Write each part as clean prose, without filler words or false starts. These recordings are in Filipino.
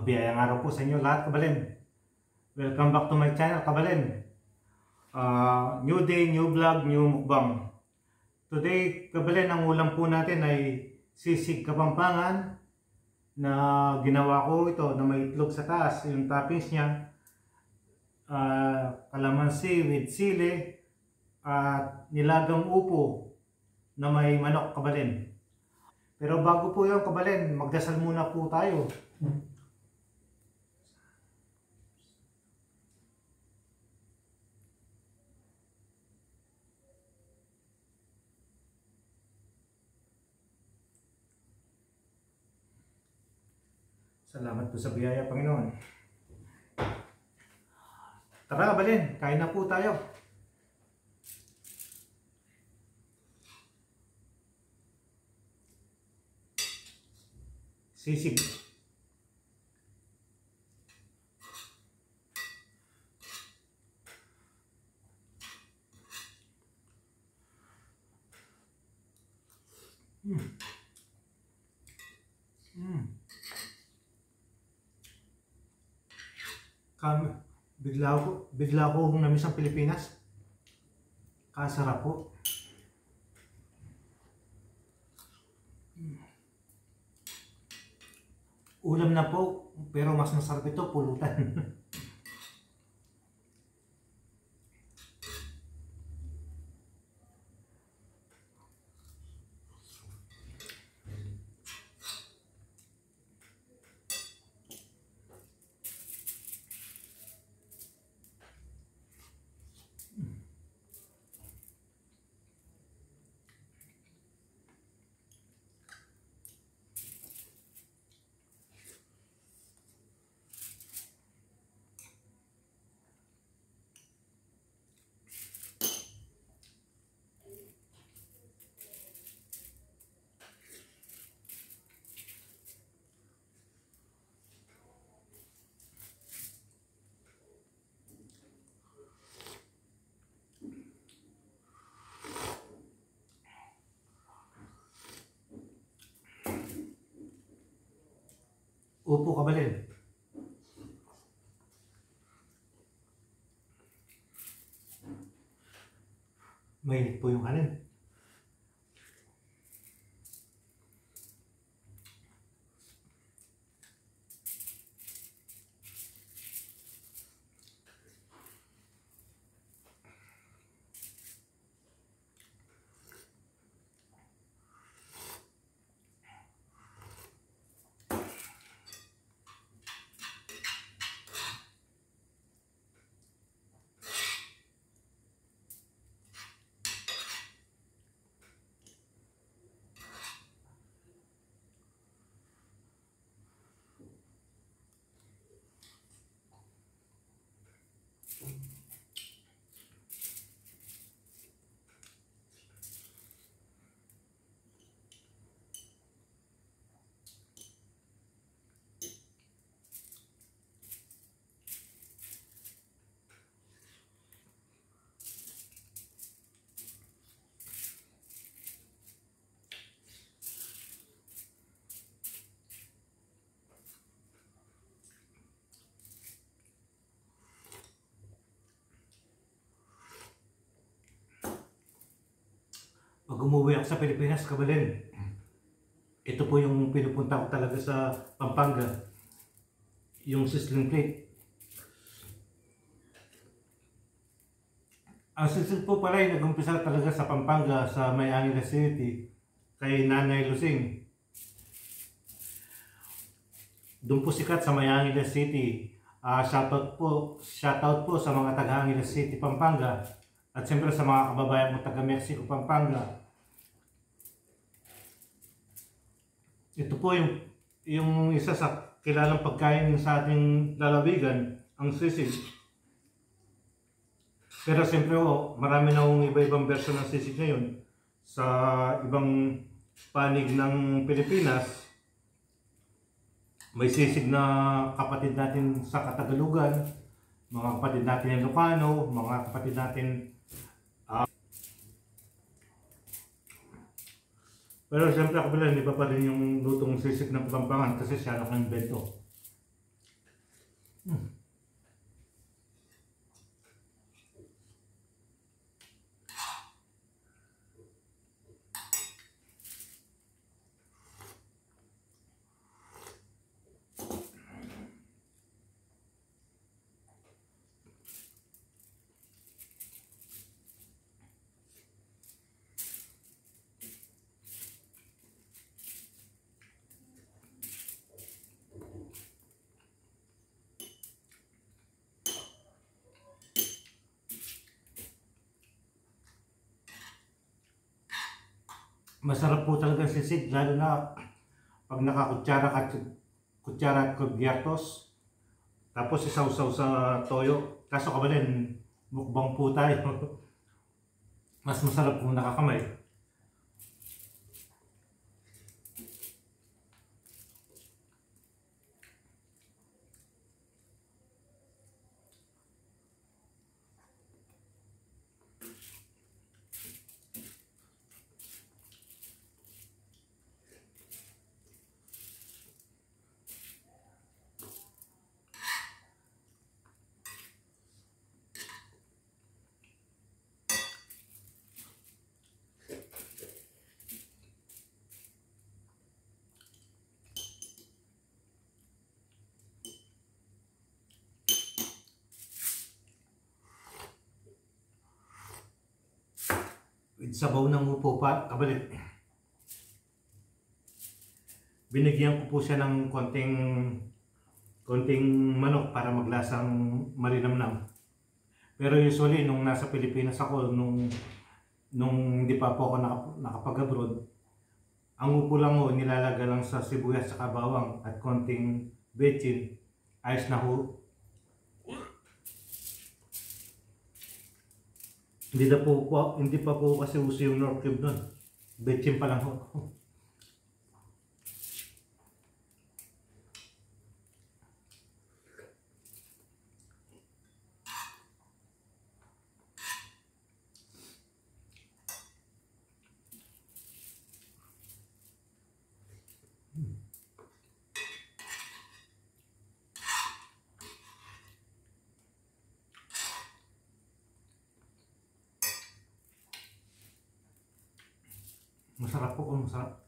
Mabiyayang araw po sa inyo lahat, kabalin. Welcome back to my channel, kabalin. New day, new vlog, new mukbang. Today, kabalin, ang ulam po natin ay sisig Kapampangan na ginawa ko ito na may itlog sa taas. Yung toppings niya, kalamansi with sili at nilagang upo na may manok, kabalin. Pero bago po yun, kabalin, magdasal muna po tayo. Salamat po sa biyaya, Panginoon. Tara, kabalin, kain na po tayo. Sisig. Bigla ako namiss ang Pilipinas. Kasarap po. Ulam na po, pero mas masarap ito, pulutan. Upo, kabalin. Mainit po yung kanin. Pag umuwi ako sa Pilipinas, kabalin, ito po yung pinupunta ko talaga sa Pampanga, yung sizzling plate. Ang sizzling po pala ay nag-umpisa talaga sa Pampanga, sa May Angeles City, kay Nanay Lusing. Doon po sikat sa May Angeles City. Shoutout po sa mga taga Angeles City, Pampanga, at siyempre sa mga kababayan mo taga Mexico, Pampanga. Ito po yung isa sa kilalang pagkain sa ating lalawigan, ang sisig. Pero siyempre marami na iba-ibang version ng sisig ngayon sa ibang panig ng Pilipinas. May sisig na kapatid natin sa Katagalugan, mga kapatid natin ng Ilocano, mga kapatid natin pero siyempre, kabalin, iba pa rin yung lutong sisig ng Kapampangan kasi siya lang ang invento. Masarap po talaga sisig, lalo na pag nakakutsara at kubyertos, tapos isawsaw sa toyo. Kaso kabalin, mukbang po tayo. Mas masarap kung nakakamay. With sabaw ng upo pa, kabalin. Binigyan ko po siya ng konting manok para maglasang malinamnam. Pero usually nung nasa Pilipinas ako, nung hindi pa po ako nakapag-abroad, ang upo lang ho, nilalaga lang sa sibuyas at bawang at konting bechin. Ayos na ho. Hindi pa po kasi uso yung Knorr cube nun. Bechin pa lang ho. Masarap po, masarap.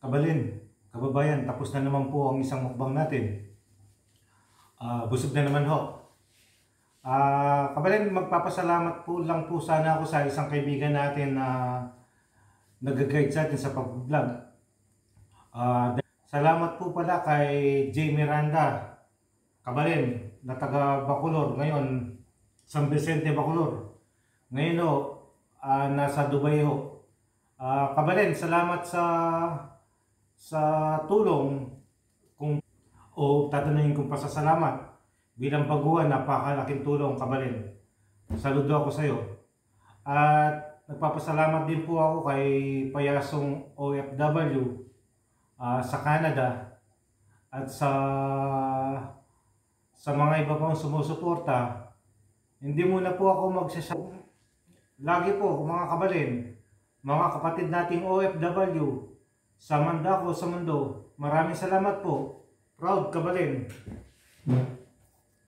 Kabalin, kababayan, tapos na naman po ang isang mukbang natin. Busog na naman ho. Kabalin, magpapasalamat po lang po sana ako sa isang kaibigan natin na nag-guide sa atin sa pag-vlog. Salamat po pala kay J. Miranda, kabalin, na taga Bacolor ngayon, San Vicente, Bacolor. Ngayon ho, nasa Dubai ho. Kabalin, salamat sa tulong o tatanungin kong pasasalamat bilang baguhan, napakalaking tulong kabalin. Saludo ako sa iyo. At nagpapasalamat din po ako kay Payasong OFW sa Canada at sa mga iba pang sumusuporta. Hindi muna po ako magsasya. Lagi po mga kabalin, mga kapatid nating OFW sa Mandako, sa mundo, maraming salamat po. Proud kabalin.